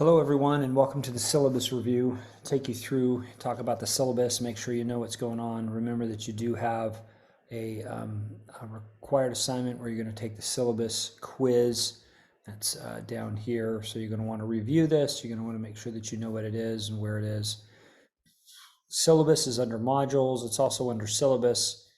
Hello everyone and welcome to the syllabus review. Take you through, talk about the syllabus, make sure you know what's going on. Remember that you do have a required assignment where you're going to take the syllabus quiz. That's down here. So you're going to want to review this. You're going to want to make sure that you know what it is and where it is. Syllabus is under modules. It's also under syllabus.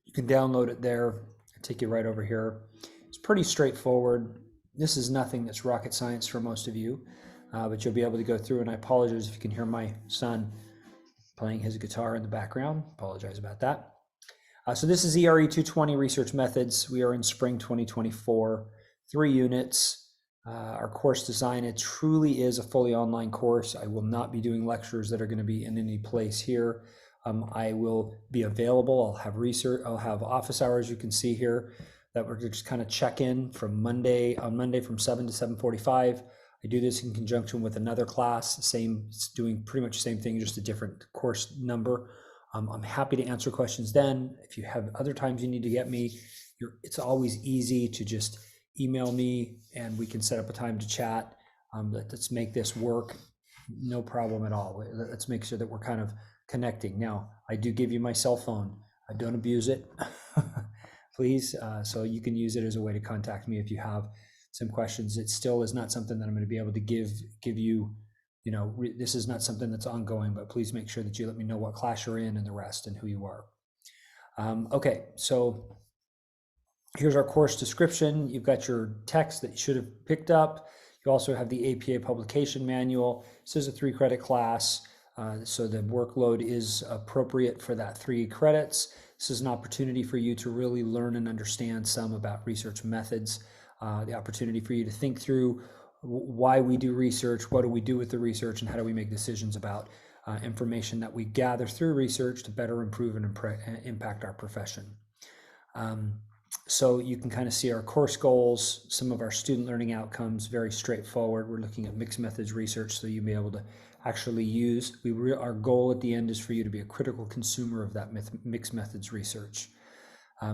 You can download it there. I'll take you right over here. It's pretty straightforward. This is nothing that's rocket science for most of you, but you'll be able to go through, and I apologize if you can hear my son playing his guitar in the background. Apologize about that. So this is ERE 220 Research Methods. We are in spring 2024, 3 units. Our course design, it truly is a fully online course. I will not be doing lectures that are going to be in any place here. I will be available. I'll have research. I'll have office hours. You can see here that we're just kind of check in from Monday from 7 to 7:45. I do this in conjunction with another class, doing pretty much the same thing, just a different course number. I'm happy to answer questions then. If you have other times you need to get me, it's always easy to just email me and we can set up a time to chat. Let's make this work. No problem at all. Let's make sure that we're kind of connecting. Now, I do give you my cell phone. I don't abuse it. Please, so you can use it as a way to contact me if you have some questions. It still is not something that I'm going to be able to give you, this is not something that's ongoing, but please make sure that you let me know what class you're in and the rest and who you are. Okay, so here's our course description. You've got your text that you should have picked up. You also have the APA publication manual. This is a 3-credit class, so the workload is appropriate for that 3 credits. This is an opportunity for you to really learn and understand some about research methods, the opportunity for you to think through why we do research, what do we do with the research, and how do we make decisions about information that we gather through research to better improve and impact our profession. So you can kind of see our course goals, some of our student learning outcomes, very straightforward. We're looking at mixed methods research so you'll be able to actually use. Our goal at the end is for you to be a critical consumer of that mixed methods research.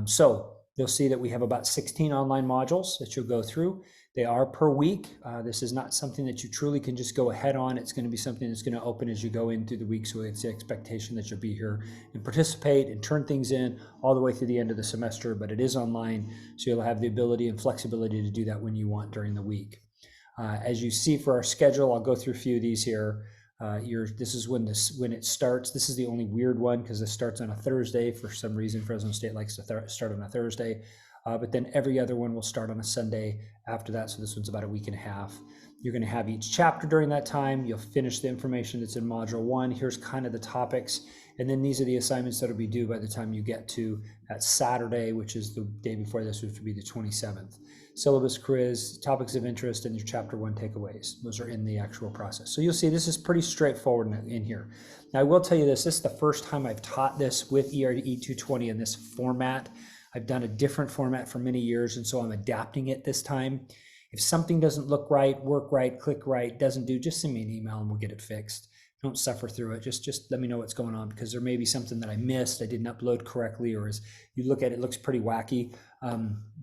So you'll see that we have about 16 online modules that you'll go through. They are per week. This is not something that you truly can just go ahead on. It's going to be something that's going to open as you go in through the week. So it's the expectation that you'll be here and participate and turn things in all the way through the end of the semester, but it is online. So you'll have the ability and flexibility to do that when you want during the week. As you see for our schedule, I'll go through a few of these here. This is when it starts. This is the only weird one because this starts on a Thursday. For some reason, Fresno State likes to start on a Thursday, but then every other one will start on a Sunday after that. So this one's about a week and a half. You're going to have each chapter during that time. You'll finish the information that's in Module 1. Here's kind of the topics, and then these are the assignments that will be due by the time you get to that Saturday, which is the day before this, which would be the 27th. Syllabus quiz, topics of interest, and your chapter 1 takeaways. Those are in the actual process. So you'll see this is pretty straightforward in here. Now I will tell you this is the first time I've taught this with ERE 220 in this format. I've done a different format for many years, and so I'm adapting it this time. If something doesn't look right, work right, click right, doesn't do, just send me an email and we'll get it fixed. Don't suffer through it. Just let me know what's going on, because there may be something that I missed, I didn't upload correctly, or as you look at it, it looks pretty wacky.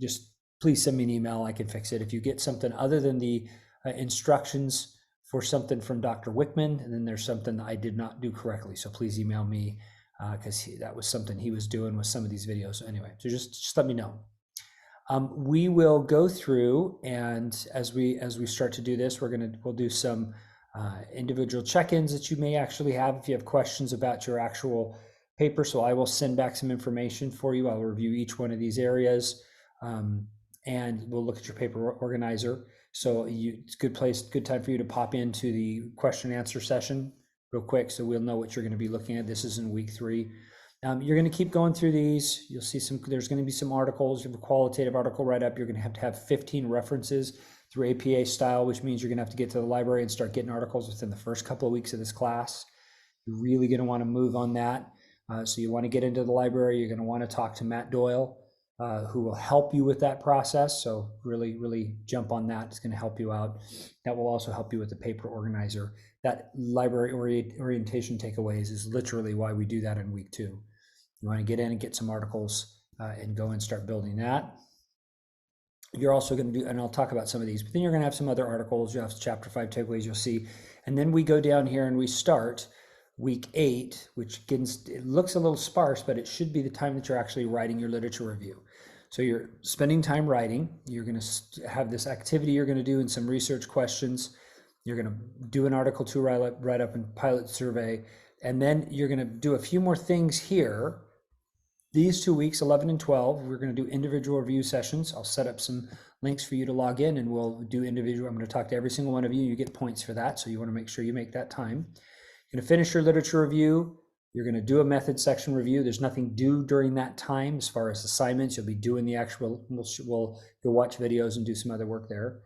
Just please send me an email. I can fix it. If you get something other than the instructions for something from Dr. Wickman, and then there's something that I did not do correctly, so please email me, because that was something he was doing with some of these videos. So anyway, so just let me know. We will go through, and as we start to do this, we'll do some individual check-ins that you may actually have if you have questions about your actual paper. So I will send back some information for you. I'll review each one of these areas, and we'll look at your paper organizer. So it's a good time for you to pop into the question and answer session real quick, so we'll know what you're going to be looking at. This is in week 3. You're going to keep going through these. You'll see there's going to be some articles. You have a qualitative article write-up. You're going to have 15 references through APA style, which means you're going to have to get to the library and start getting articles within the first couple of weeks of this class. You're really going to want to move on that. So you want to get into the library. You're going to want to talk to Matt Doyle, who will help you with that process. So really jump on that. It's going to help you out. That will also help you with the paper organizer. That library orientation takeaways is literally why we do that in week 2. You want to get in and get some articles and go and start building that. you're also going to do, and I'll talk about some of these, but then you're going to have some other articles. You have chapter 5 takeaways, you'll see. And then we go down here and we start week 8, which it looks a little sparse, but it should be the time that you're actually writing your literature review. So you're spending time writing. You're going to have this activity you're going to do and some research questions. You're going to do an article 2 write up and pilot survey. And then you're going to do a few more things here. These 2 weeks, 11 and 12, we're going to do individual review sessions. I'll set up some links for you to log in and we'll do individual. I'm going to talk to every single one of you. You get points for that. So you want to make sure you make that time. You're going to finish your literature review. You're going to do a method section review. There's nothing due during that time as far as assignments. You'll be doing the actual, you'll watch videos and do some other work there.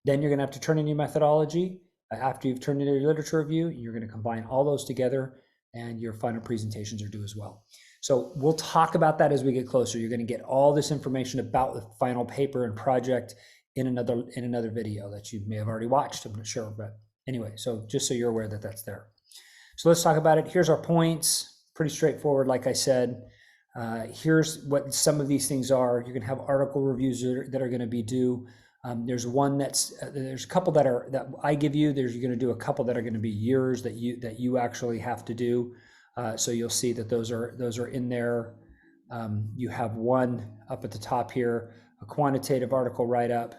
Then you're going to have to turn in your methodology. After you've turned in your literature review, you're going to combine all those together and your final presentations are due as well. So we'll talk about that as we get closer. You're going to get all this information about the final paper and project in another video that you may have already watched, I'm not sure, but anyway, so just so you're aware that that's there. So let's talk about it. Here's our points, pretty straightforward, like I said. Here's what some of these things are. You're going to have article reviews that are going to be due. There's one there's a couple that I give you. You're going to do a couple that are going to be yours that you actually have to do. So you'll see that those are in there. You have one up at the top here, a quantitative article write-up,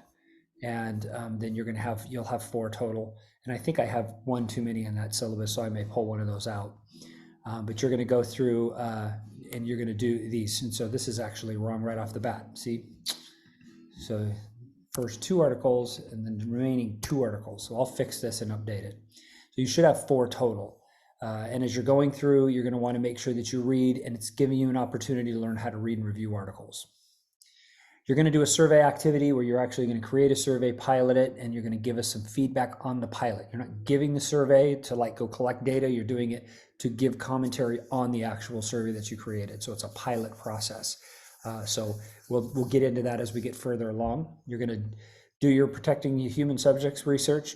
and then you'll have 4 total. And I think I have one too many in that syllabus, so I may pull one of those out. But you're going to go through and you're going to do these. And so this is actually wrong right off the bat. See? So first 2 articles and then the remaining 2 articles. So I'll fix this and update it. So you should have 4 total. And as you're going through, you're going to want to make sure that you read, and it's giving you an opportunity to learn how to read and review articles. You're going to do a survey activity where you're actually going to create a survey, pilot it, and you're going to give us some feedback on the pilot. You're not giving the survey to go collect data. You're doing it to give commentary on the actual survey that you created. So it's a pilot process. So we'll get into that as we get further along. You're going to do your protecting human subjects research,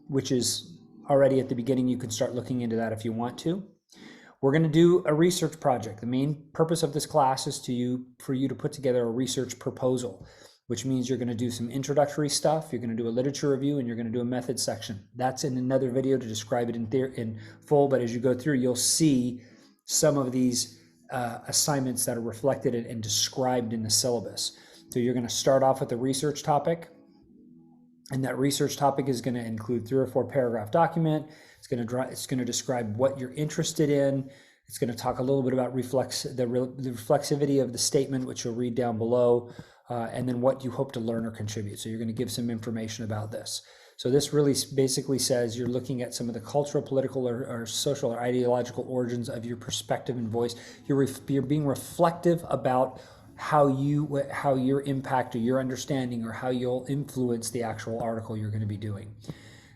which is already at the beginning. You can start looking into that if you want to. We're going to do a research project. The main purpose of this class is for you to put together a research proposal, which means you're going to do some introductory stuff. You're going to do a literature review and you're going to do a method section. That's in another video to describe it in full. But as you go through, you'll see some of these assignments that are reflected and described in the syllabus. So you're going to start off with the research topic. And that research topic is going to include 3 or 4 paragraph document. It's going to describe what you're interested in. It's going to talk a little bit about the reflexivity of the statement, which you'll read down below, and then what you hope to learn or contribute. So you're going to give some information about this. So this really basically says you're looking at some of the cultural, political, or social or ideological origins of your perspective and voice. You're being reflective about how your impact or your understanding or how you'll influence the actual article you're going to be doing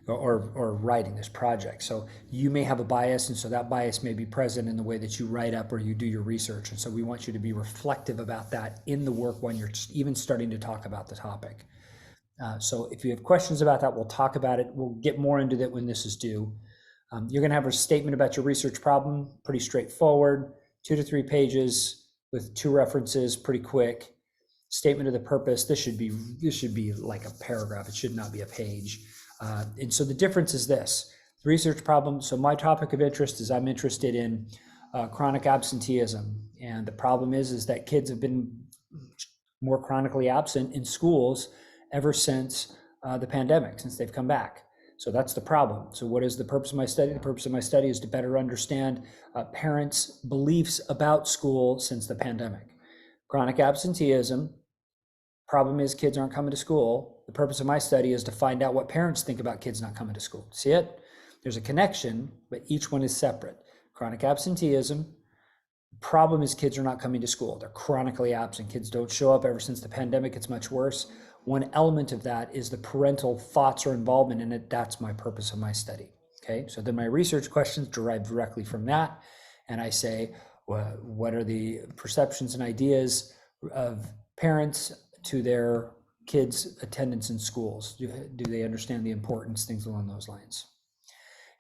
or writing this project. So you may have a bias, and so that bias may be present in the way that you write up or you do your research. And so we want you to be reflective about that in the work when you're even starting to talk about the topic. So if you have questions about that, we'll talk about it. We'll get more into that when this is due. You're going to have a statement about your research problem, pretty straightforward, 2 to 3 pages with 2 references, pretty quick. Statement of the purpose. This should be like a paragraph. It should not be a page. And so the difference is this: the research problem. So my topic of interest is I'm interested in chronic absenteeism, and the problem is that kids have been more chronically absent in schools ever since the pandemic, since they've come back. So that's the problem. So what is the purpose of my study? The purpose of my study is to better understand parents' beliefs about school since the pandemic. Chronic absenteeism. Problem is kids aren't coming to school. The purpose of my study is to find out what parents think about kids not coming to school. See it? There's a connection, but each one is separate. Chronic absenteeism. Problem is kids are not coming to school. They're chronically absent. Kids don't show up. Ever since the pandemic, it's much worse. One element of that is the parental thoughts or involvement in it. That's my purpose of my study. Okay, so then my research questions derive directly from that. And I say, well, what are the perceptions and ideas of parents to their kids' attendance in schools? Do they understand the importance, things along those lines?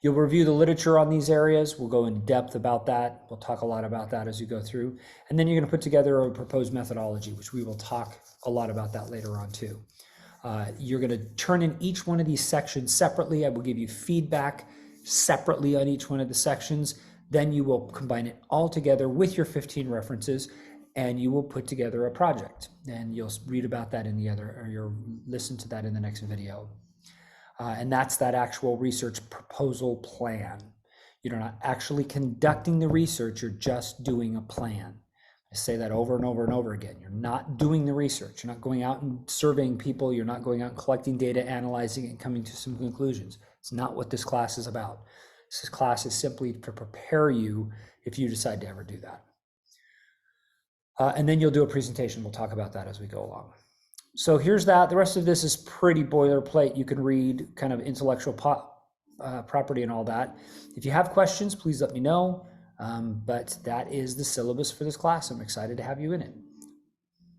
You'll review the literature on these areas. We'll go in depth about that. We'll talk a lot about that as you go through. And then you're going to put together a proposed methodology, which we will talk a lot about that later on too. You're going to turn in each one of these sections separately. I will give you feedback separately on each one of the sections. Then you will combine it all together with your 15 references, and you will put together a project. And you'll read about that in the other, or you'll listen to that in the next video. And that's that actual research proposal plan. You're not actually conducting the research, you're just doing a plan. I say that over and over and over again. You're not doing the research. You're not going out and surveying people. You're not going out and collecting data, analyzing it, and coming to some conclusions. It's not what this class is about. This class is simply to prepare you if you decide to ever do that. And then you'll do a presentation. We'll talk about that as we go along. So here's that. The rest of this is pretty boilerplate. You can read kind of intellectual property and all that. If you have questions, please let me know. But that is the syllabus for this class. I'm excited to have you in it.